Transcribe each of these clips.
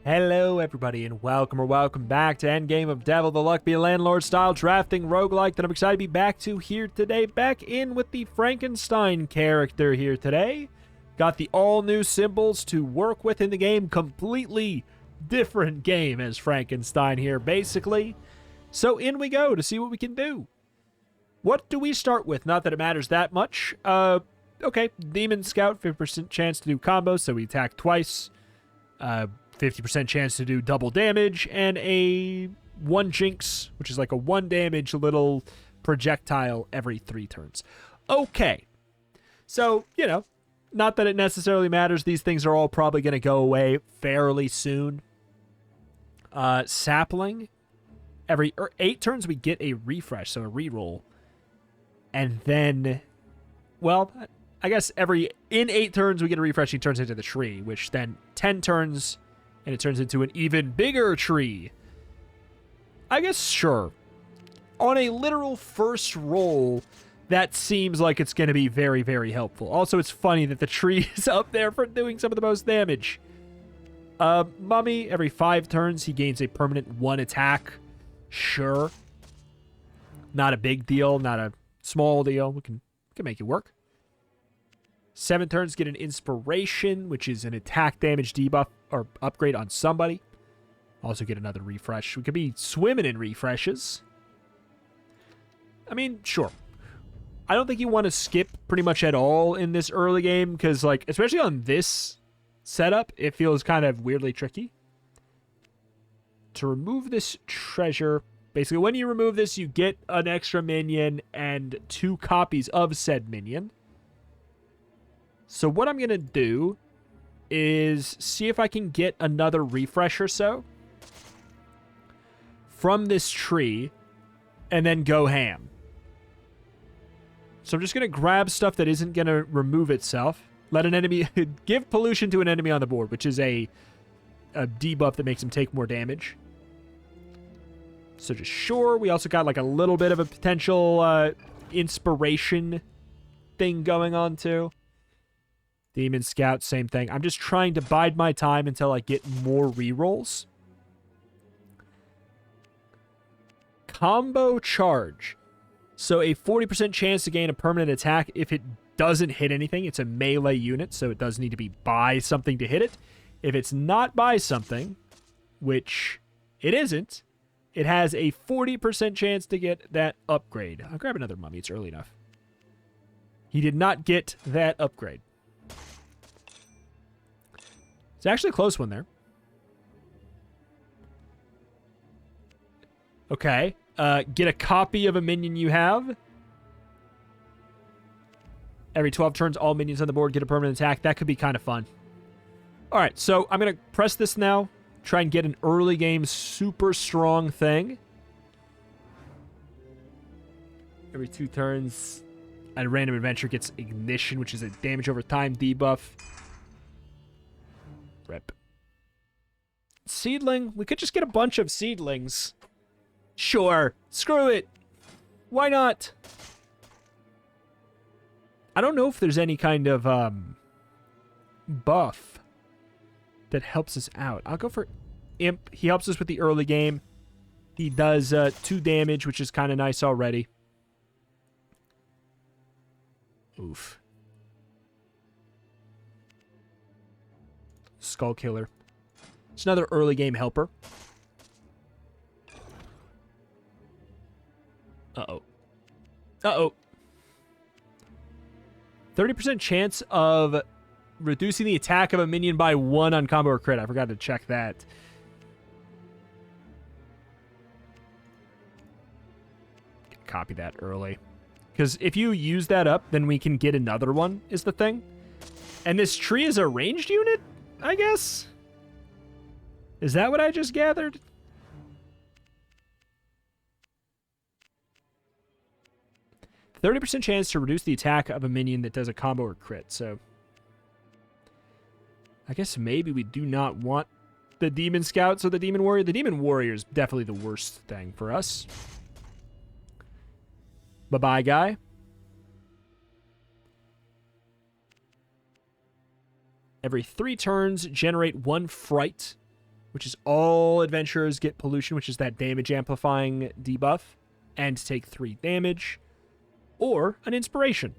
Hello everybody and welcome back to Endgame of Devil the Luck Be Landlord style drafting roguelike that I'm excited to be back to here today. Back in with the Frankenstein character here today. Got the all new symbols to work with in the game. Completely different game as Frankenstein here basically. So in we go to see what we can do. What do we start with? Not that it matters that much. Okay, Demon Scout, 50% chance to do combos, so we attack twice. 50% chance to do double damage, and a 1 Jinx, which is like a 1 damage little projectile every 3 turns. Okay. So, you know, not that it necessarily matters. These things are all probably going to go away fairly soon. Sapling. Every 8 turns, we get a refresh, so a reroll. And then, well, I guess in 8 turns, we get a refresh. He turns into the tree, which then 10 turns... and it turns into an even bigger tree. I guess, sure. On a literal first roll, that seems like it's going to be very, very helpful. Also, it's funny that the tree is up there for doing some of the most damage. Mummy, every 5 turns, he gains a permanent 1 attack. Sure. Not a big deal, not a small deal. We can make it work. 7 turns, get an inspiration, which is an attack damage debuff or upgrade on somebody. Also get another refresh. We could be swimming in refreshes. I mean, sure. I don't think you want to skip pretty much at all in this early game because, like, especially on this setup, it feels kind of weirdly tricky. To remove this treasure, basically when you remove this, you get an extra minion and 2 copies of said minion. So what I'm going to do is see if I can get another refresh or so from this tree and then go ham. So I'm just going to grab stuff that isn't going to remove itself. Let an enemy... give pollution to an enemy on the board, which is a debuff that makes him take more damage. So just sure. We also got like a little bit of a potential inspiration thing going on too. Demon Scout, same thing. I'm just trying to bide my time until I get more rerolls. Combo Charge. So a 40% chance to gain a permanent attack if it doesn't hit anything. It's a melee unit, so it does need to be by something to hit it. If it's not by something, which it isn't, it has a 40% chance to get that upgrade. I'll grab another mummy. It's early enough. He did not get that upgrade. It's actually a close one there. Okay. Get a copy of a minion you have. Every 12 turns, all minions on the board get a permanent attack. That could be kind of fun. All right, so I'm going to press this now. Try and get an early game super strong thing. Every 2 turns, a random adventure gets ignition, which is a damage over time debuff. Rip. Seedling. We could just get a bunch of seedlings. Sure. Screw it. Why not? I don't know if there's any kind of buff that helps us out. I'll go for Imp. He helps us with the early game. He does 2 damage, which is kind of nice already. Oof. Skull Killer. It's another early game helper. Uh-oh. Uh-oh. 30% chance of reducing the attack of a minion by 1 on combo or crit. I forgot to check that. Copy that early. Because if you use that up, then we can get another one, is the thing. And this tree is a ranged unit? I guess. Is that what I just gathered? %30 chance to reduce the attack of a minion that does a combo or crit. So I guess maybe we do not want the Demon Scouts or the Demon Warrior. The Demon Warrior is definitely the worst thing for us. Bye-bye, guy. Every 3 turns, generate 1 fright, which is all adventurers get pollution, which is that damage amplifying debuff, and take 3 damage, or an inspiration.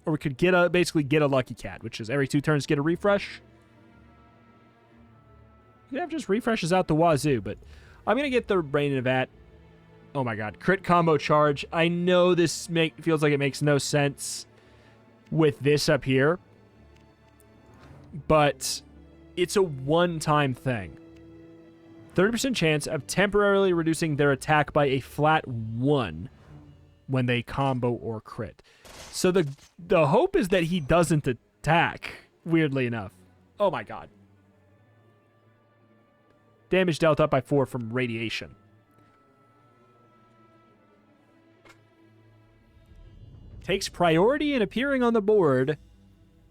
Or we could basically get a lucky cat, which is every 2 turns get a refresh. You have just refreshes out the wazoo, but I'm going to get the Brain in a Vat. Oh my god, crit combo charge. I know this feels like it makes no sense with this up here, but it's a one-time thing. 30% chance of temporarily reducing their attack by a flat 1 when they combo or crit. So the hope is that he doesn't attack, weirdly enough. Oh my god. Damage dealt up by 4 from radiation. Takes priority in appearing on the board,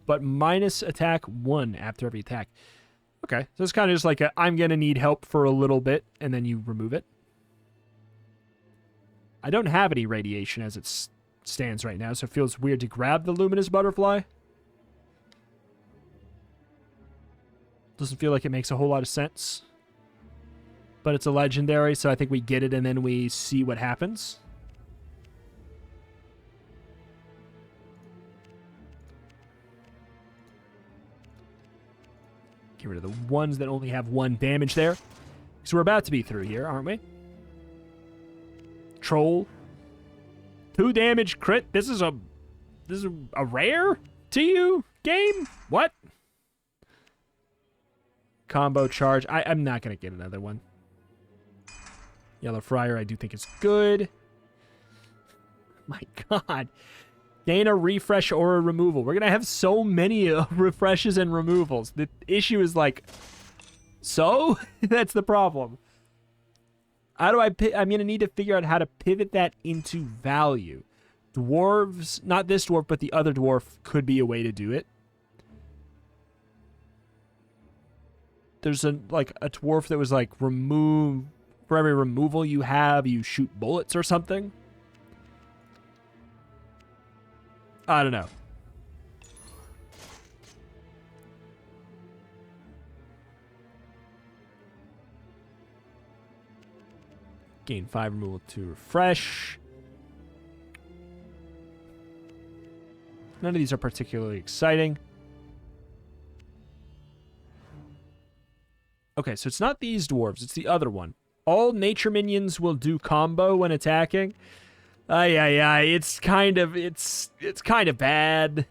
but minus attack 1 after every attack. Okay, so it's kind of just like I'm going to need help for a little bit, and then you remove it. I don't have any radiation as it stands right now, so it feels weird to grab the luminous butterfly. Doesn't feel like it makes a whole lot of sense. But it's a legendary, so I think we get it and then we see what happens. Get rid of the ones that only have 1 damage there. So we're about to be through here, aren't we? Troll. 2 damage crit. This is a rare to you game? What? Combo charge. I'm not going to get another one. Yellow Friar I do think is good. My god. Gain a refresh or a removal. We're going to have so many refreshes and removals. The issue is like, so? That's the problem. How do I'm going to need to figure out how to pivot that into value. Dwarves, not this dwarf, but the other dwarf could be a way to do it. There's a dwarf that was like, remove, for every removal you have, you shoot bullets or something. I don't know. Gain 5 removal to refresh. None of these are particularly exciting. Okay, so it's not these dwarves, it's the other one. All nature minions will do combo when attacking. It's kind of bad.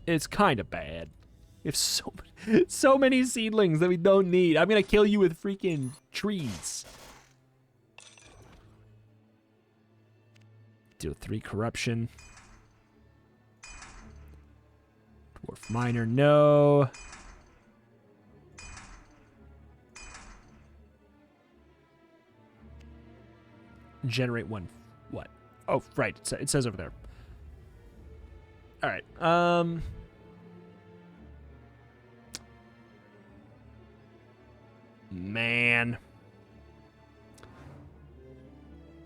It's kind of bad. We have so many seedlings that we don't need. I'm gonna kill you with freaking trees. Deal 3 corruption. Dwarf Miner, no. Generate 1. What? Oh, right. It says over there. All right. Man.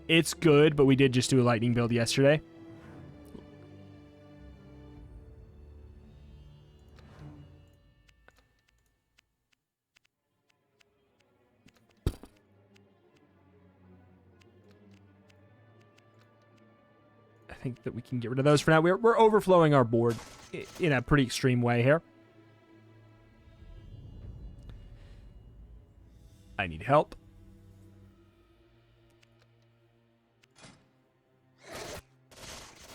It's good, but we did just do a lightning build yesterday. I think that we can get rid of those for now. We're overflowing our board in a pretty extreme way here. I need help.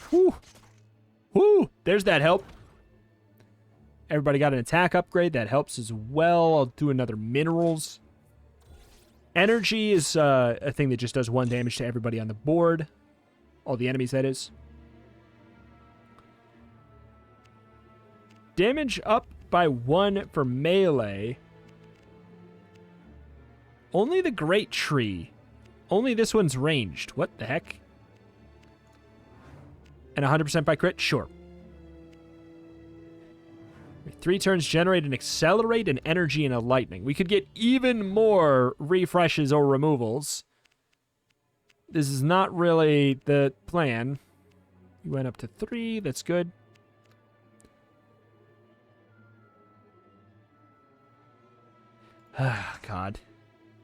Whew. Whew. There's that help. Everybody got an attack upgrade. That helps as well. I'll do another minerals. Energy is a thing that just does 1 damage to everybody on the board. All the enemies, that is. Damage up by 1 for melee. Only the Great Tree. Only this one's ranged. What the heck? And 100% by crit? Sure. 3 turns generate and accelerate an energy and a lightning. We could get even more refreshes or removals. This is not really the plan. You went up to 3. That's good. Ah, God.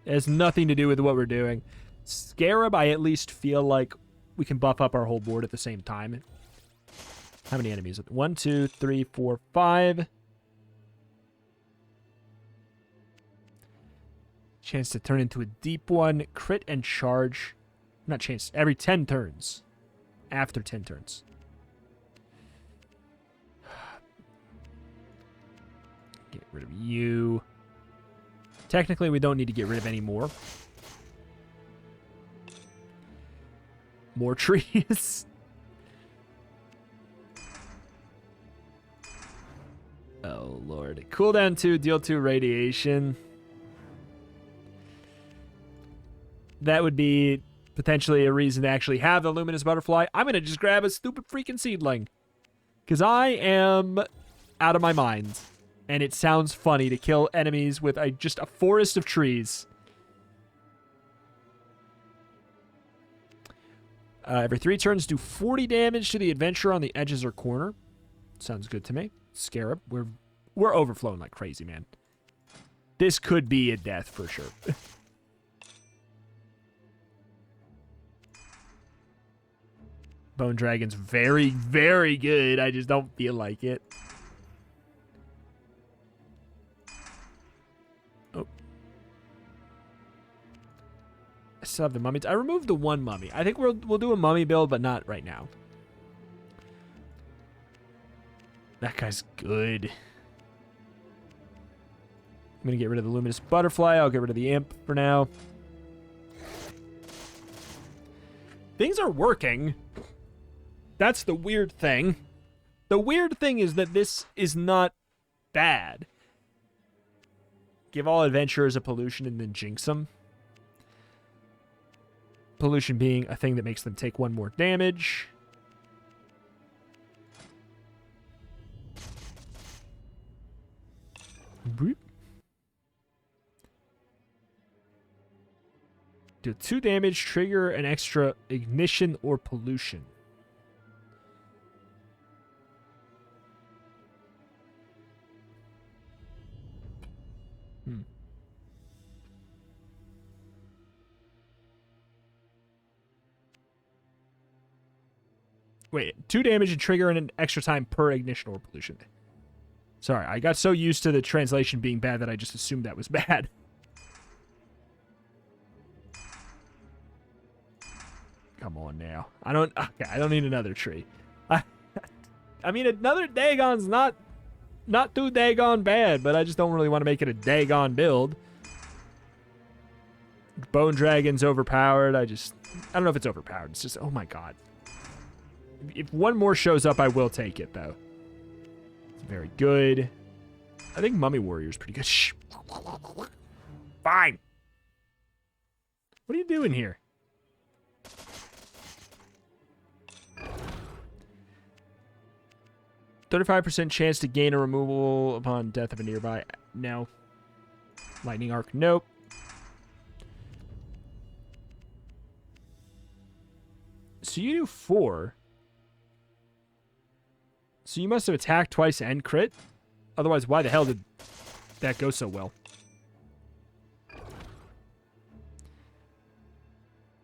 It has nothing to do with what we're doing. Scarab, I at least feel like we can buff up our whole board at the same time. How many enemies? 1, 2, 3, 4, 5. Chance to turn into a deep one. Crit and charge. Not chance. Every 10 turns. After 10 turns. Get rid of you. Technically, we don't need to get rid of any more. More trees. Oh, Lord. Cooldown 2, deal 2 radiation. That would be potentially a reason to actually have the luminous butterfly. I'm going to just grab a stupid freaking seedling. Because I am out of my mind. And it sounds funny to kill enemies with just a forest of trees. Every 3 turns, do 40 damage to the adventurer on the edges or corner. Sounds good to me. Scarab. We're overflowing like crazy, man. This could be a death for sure. Bone Dragon's very, very good. I just don't feel like it. Oh. I still have the mummies. I removed the one mummy. I think we'll do a mummy build, but not right now. That guy's good. I'm going to get rid of the luminous butterfly. I'll get rid of the imp for now. Things are working. That's the weird thing. The weird thing is that this is not bad. Give all adventurers a pollution and then jinx them. Pollution being a thing that makes them take 1 more damage. Boop. Do 2 damage, trigger an extra ignition or pollution. Wait, 2 damage and trigger an extra time per ignition or pollution. Sorry, I got so used to the translation being bad that I just assumed that was bad. Come on now. I don't need another tree. I mean, another Dagon's not too Dagon bad, but I just don't really want to make it a Dagon build. Bone Dragon's overpowered. I don't know if it's overpowered. It's just, oh my god. If one more shows up, I will take it, though. It's very good. I think Mummy Warrior's pretty good. Shh. Fine. What are you doing here? %35% chance to gain a removal upon death of a nearby. No. Lightning Arc, nope. So you do 4. So you must have attacked twice and crit. Otherwise, why the hell did that go so well?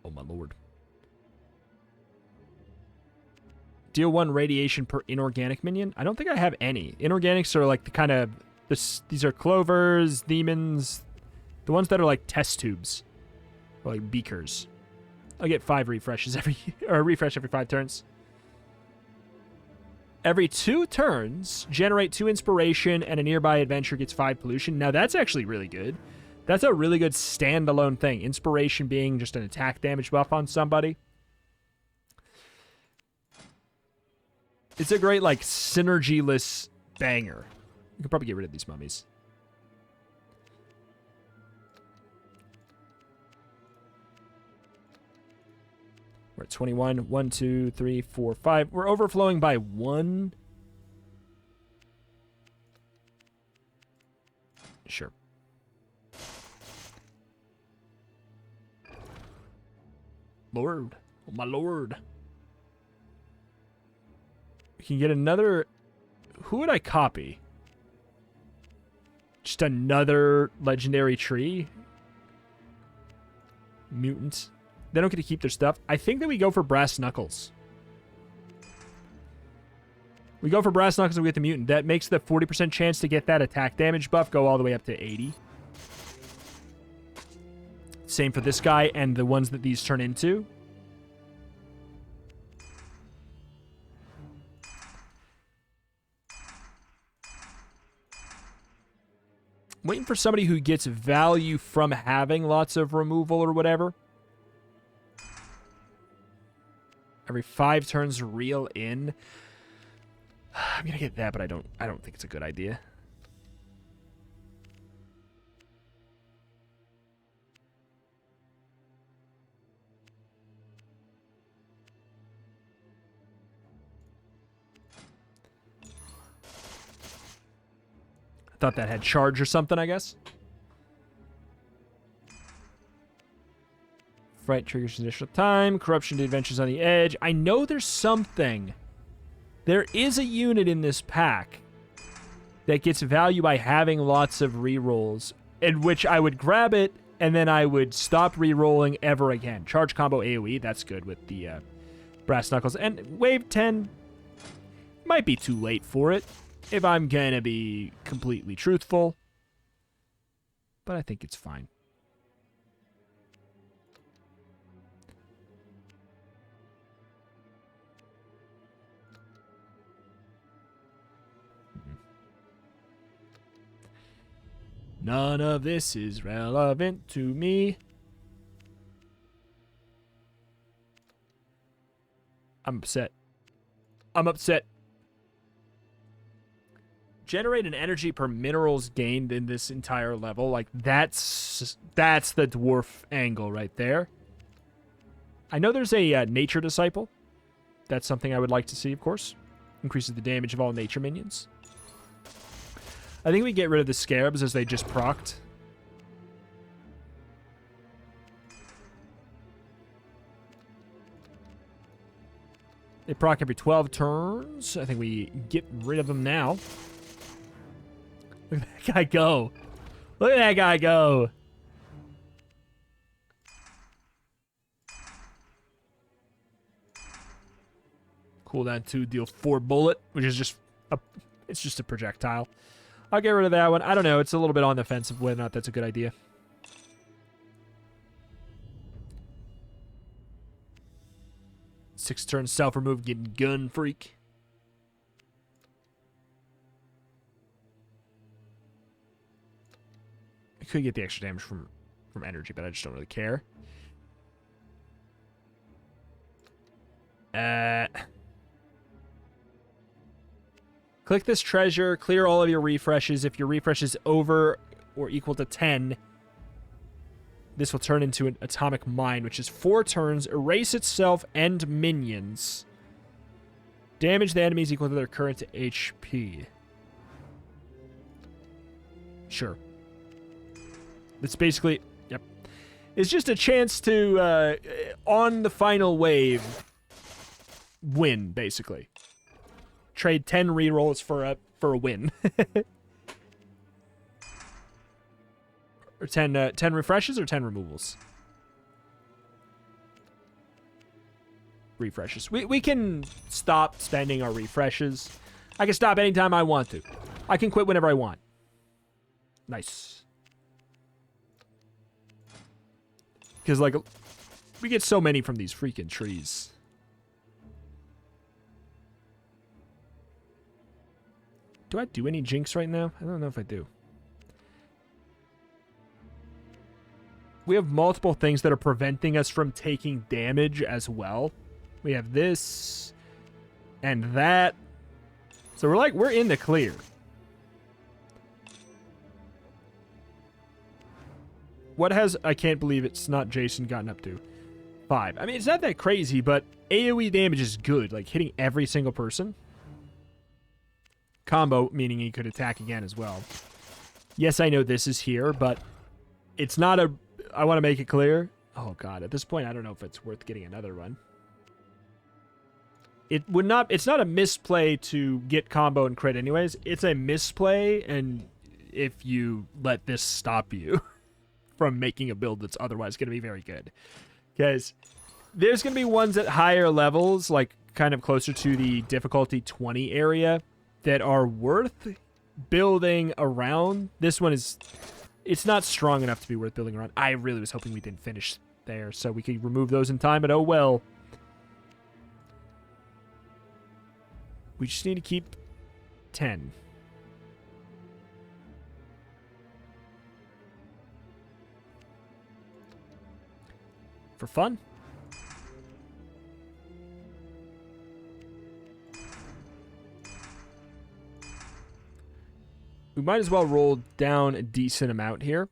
Oh, my lord. Deal 1 radiation per inorganic minion. I don't think I have any. Inorganics are like the kind of... These are clovers, demons. The ones that are like test tubes. Or like beakers. I'll get 5 refreshes or a refresh every 5 turns. Every 2 turns, generate 2 inspiration, and a nearby adventure gets 5 pollution. Now, that's actually really good. That's a really good standalone thing. Inspiration being just an attack damage buff on somebody. It's a great, like, synergy-less banger. You can probably get rid of these mummies. We're at 21. 1, 2, 3, 4, 5. We're overflowing by 1. Sure. Lord. Oh, my lord. We can get another... Who would I copy? Just another legendary tree. Mutant. They don't get to keep their stuff. I think that we go for Brass Knuckles. We go for Brass Knuckles and we get the mutant. That makes the 40% chance to get that attack damage buff go all the way up to 80. Same for this guy and the ones that these turn into. Waiting for somebody who gets value from having lots of removal or whatever. Every 5 turns reel in. I'm gonna get that, but I don't think it's a good idea. I thought that had charge or something, I guess. Fright triggers additional time. Corruption to adventures on the edge. I know there's something. There is a unit in this pack that gets value by having lots of rerolls, in which I would grab it and then I would stop rerolling ever again. Charge combo AoE, that's good with the Brass Knuckles. And Wave 10 might be too late for it, if I'm gonna be completely truthful. But I think it's fine. None of this is relevant to me. I'm upset. I'm upset. Generate an energy per minerals gained in this entire level. Like, that's the dwarf angle right there. I know there's a nature disciple. That's something I would like to see, of course. Increases the damage of all nature minions. I think we get rid of the scarabs as they just procced. They proc every 12 turns. I think we get rid of them now. Look at that guy go. Look at that guy go. Cooldown 2, deal 4 bullet, which is just it's just a projectile. I'll get rid of that one. I don't know. It's a little bit on the fence of whether or not that's a good idea. Six turns self-remove, getting gun freak. I could get the extra damage from energy, but I just don't really care. Click this treasure, clear all of your refreshes. If your refresh is over or equal to 10, this will turn into an atomic mine, which is 4 turns, erase itself and minions. Damage the enemies equal to their current HP. Sure. It's basically, yep. It's just a chance to, on the final wave, win, basically. Trade 10 rerolls for a win. Or 10 refreshes or 10 removals? Refreshes. We can stop spending our refreshes. I can stop anytime I want to. I can quit whenever I want. Nice. Because, like, we get so many from these freaking trees. Do I do any jinx right now? I don't know if I do. We have multiple things that are preventing us from taking damage as well. We have this and that. So we're in the clear. What has, I can't believe it's not Jason, gotten up to? 5. I mean, it's not that crazy, but AoE damage is good. Like, hitting every single person. Combo, meaning he could attack again as well. Yes, I know this is here, but it's not a... I want to make it clear. Oh, God. At this point, I don't know if it's worth getting another run. It would not... It's not a misplay to get combo and crit anyways. It's a misplay, and if you let this stop you from making a build that's otherwise going to be very good. Because there's going to be ones at higher levels, like kind of closer to the difficulty 20 area, that are worth building around. This one is... It's not strong enough to be worth building around. I really was hoping we didn't finish there, so we could remove those in time, but oh well. We just need to keep 10. For fun. We might as well roll down a decent amount here.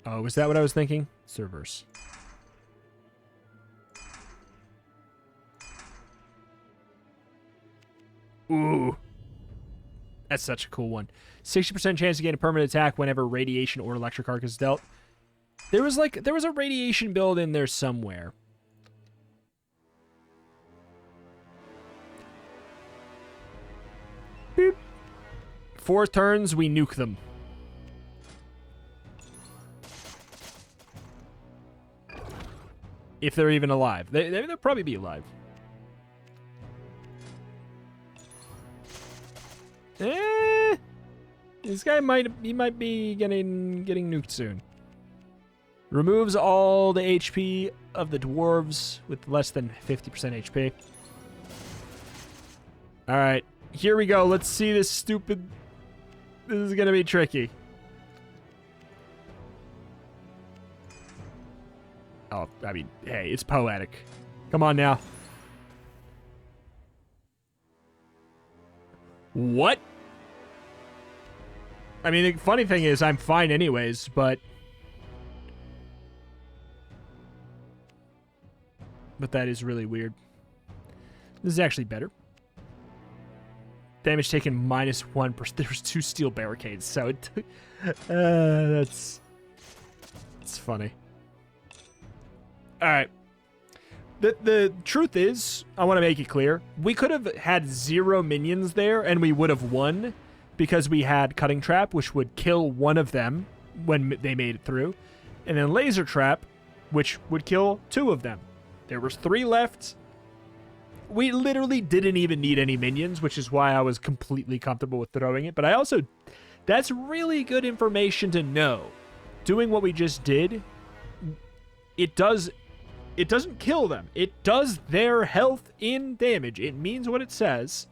Oh, was that what I was thinking? Servers. Ooh. That's such a cool one. 60% chance to gain a permanent attack whenever radiation or electric arc is dealt. There was a radiation build in there somewhere. Boop. 4 turns, we nuke them. If they're even alive. They'll probably be alive. This guy might be getting nuked soon. Removes all the HP of the dwarves with less than 50% HP. Alright, here we go. Let's see this stupid... This is gonna be tricky. Oh, I mean, hey, it's poetic. Come on now. What? I mean, the funny thing is, I'm fine anyways, but... But that is really weird. This is actually better. Damage taken -1%. There's 2 steel barricades, so it... that's... It's funny. Alright. The truth is, I want to make it clear, we could have had 0 minions there, and we would have won, because we had Cutting Trap, which would kill one of them when they made it through, and then Laser Trap, which would kill 2 of them. There was 3 left. We literally didn't even need any minions, which is why I was completely comfortable with throwing it, but I also... That's really good information to know. Doing what we just did, it doesn't kill them. It does their health in damage. It means what it says.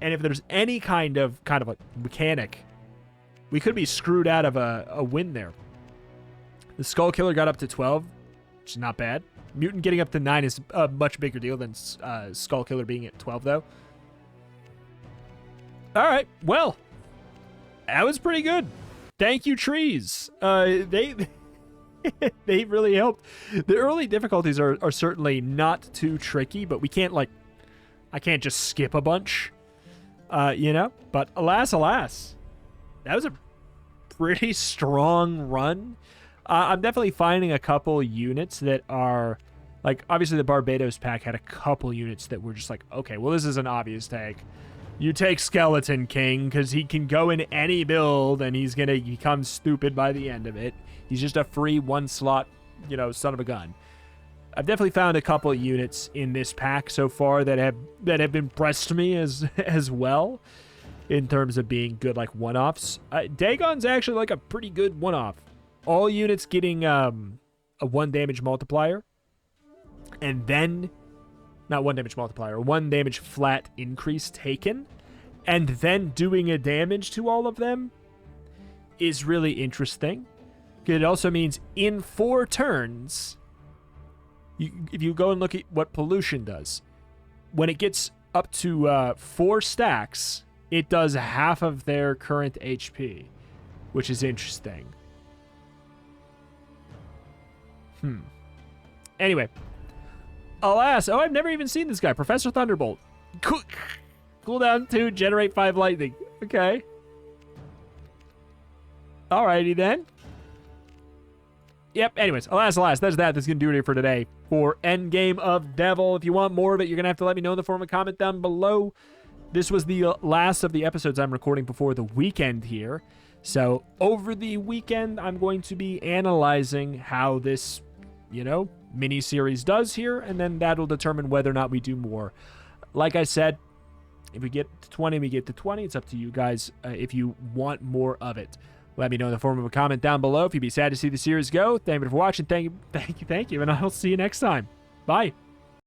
And if there's any kind of a mechanic, we could be screwed out of a win there. The Skull Killer got up to 12, which is not bad. Mutant getting up to 9 is a much bigger deal than Skull Killer being at 12, though. All right, well, that was pretty good. Thank you, trees. They really helped. The early difficulties are certainly not too tricky, but we can't, like, I can't just skip a bunch, you know? But alas, that was a pretty strong run. I'm definitely finding a couple units that are, like, obviously the Barbados pack had a couple units that were just like, okay, well, this is an obvious take. You take Skeleton King, because he can go in any build, and he's going to become stupid by the end of it. He's just a free 1-slot, you know, son of a gun. I've definitely found a couple of units in this pack so far that have impressed me as well, in terms of being good, like, one-offs. Dagon's actually, like, a pretty good one-off. All units getting a 1 damage multiplier, and then, not 1 damage multiplier, 1 damage flat increase taken, and then doing a damage to all of them is really interesting. It also means in 4 turns, if you go and look at what Pollution does, when it gets up to 4 stacks, it does half of their current HP, which is interesting. Anyway. Alas. Oh, I've never even seen this guy. Professor Thunderbolt. Cooldown 2, generate 5 lightning. Okay. Alrighty then. Yep, anyways. Alas. That's going to do it here for today. for Endgame of Devil. If you want more of it, you're going to have to let me know in the form of a comment down below. This was the last of the episodes I'm recording before the weekend here. So over the weekend, I'm going to be analyzing how this, mini-series does here, and then that'll determine whether or not we do more. Like I said, if we get to 20, we get to 20. It's up to you guys if you want more of it. Let me know in the form of a comment down below if you'd be sad to see the series go. Thank you for watching. Thank you, and I'll see you next time. Bye.